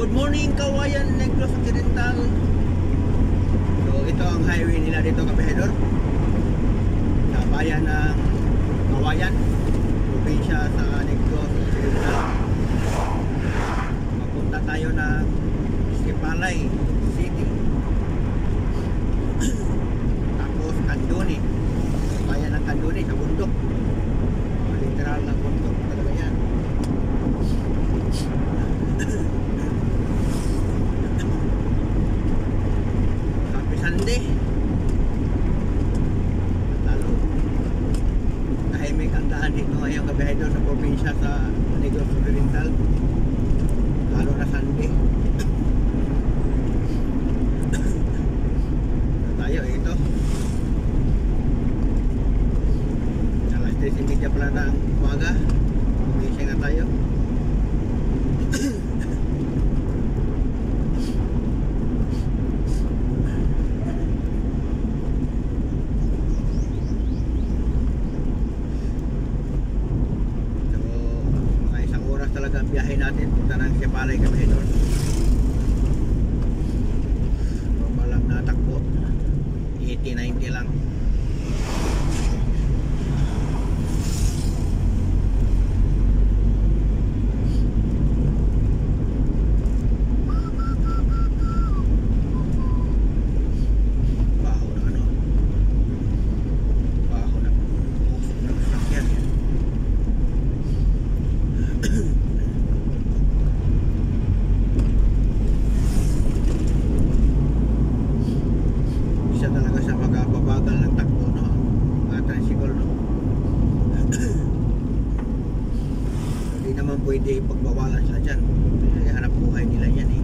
Good morning, Kawayan, Negros Occidental. So ito ang highway nila dito, Kabahedor, sa bayan ng Kawayan, probinsya sa Negros Occidental. Mapunta tayo ng Sipalay City, tapos Candoni, bayan ng Candoni sa bundok. Literal na bundok talaga yan. Happy Sunday. Lalo tahimik ang daan dito ngayong Kabahedor sa probinsya sa Negros Occidental, lalo na Sunday. Tayo ito alas 3:30 pala ng umaga, umising na tayo. Talaga ang biyahe natin punta ng Sipalay, Kabahedor. Normal lang natakbo, 80-90 lang. Baho na ano, baho na usok ng sasakyan. Isa talaga sa magpapabagal ng takbo, no? Mga tricycle, no? Hindi naman pwede pagbawalan sila dyan. Kasi hanap buhay nila yan, eh.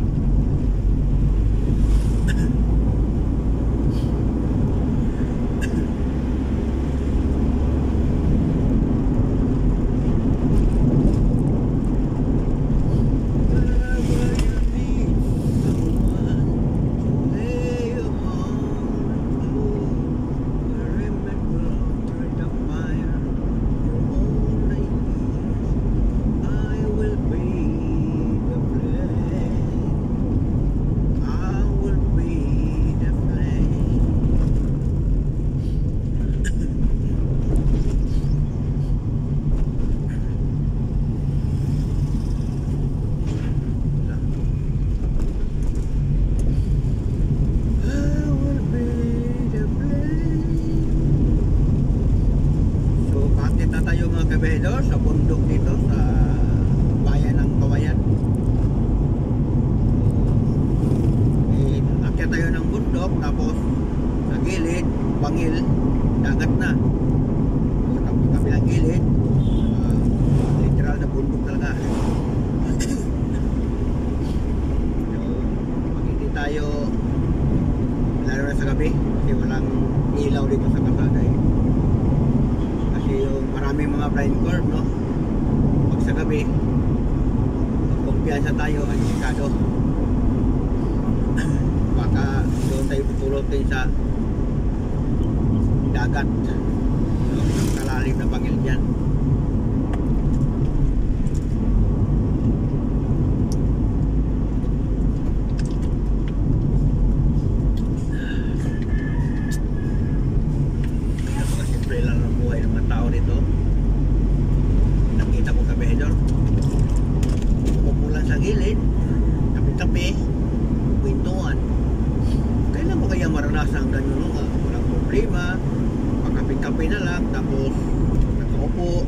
Kabahedor sa bundok dito sa bayan ng Kawayan. Akyat tayo ng bundok, tapos sa gilid, bangil, dagat na. Tapos kabilang gilid, literal na bundok talaga. So, pag hindi tayo, lalo na sa gabi, kasi walang ilaw dito sa kalsada, eh. Yung maraming mga blind curve, no? Pag sa gabi, magkumpiyansa tayo, ay sikado. Baka doon tayo pupulotin sa dagat, no? Ang kalalim na bangil dyan. Nakita ko Kabahedor, umupulan sa gilid, kape-kape, kwentuhan. Kailan mo kaya maranasan ang ganyan, no? Walang problema, pagkape-kape na lang, tapos nakaupo,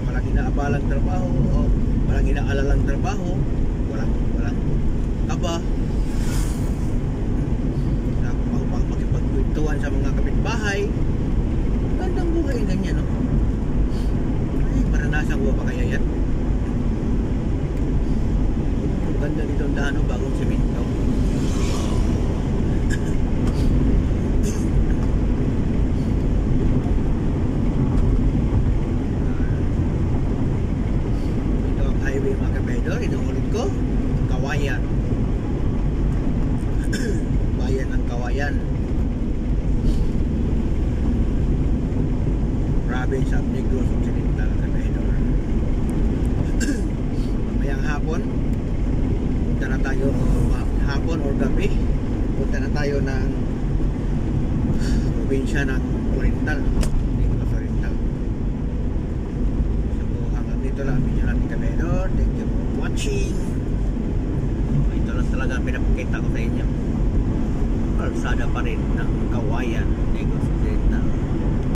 walang inaabalang trabaho, o walang inaalalang trabaho, walang kaba. Makipagkwentuhan sa mga kapitbahay. Gandang buhay ganyan, no? Ay, maranasan ko pa kaya yan? Ganda dito ang daan, no? Bagong semento. Ito ang highway, mga Kabahedor. Inuulit ko, Kawayan. Bayan ng Kawayan, province of Negros Occidental, Kabahedor. Mamayang hapon punta punta na tayo hapon or gabi. Punta na tayo ng probinsya ng Oriental. Dito sa Oriental. So hanggang dito lang video natin kami. Thank you for watching. Ito lang talaga ang pinapakita ko sa inyo. Kalsada pa rin ng Kawayan, Negros Oriental.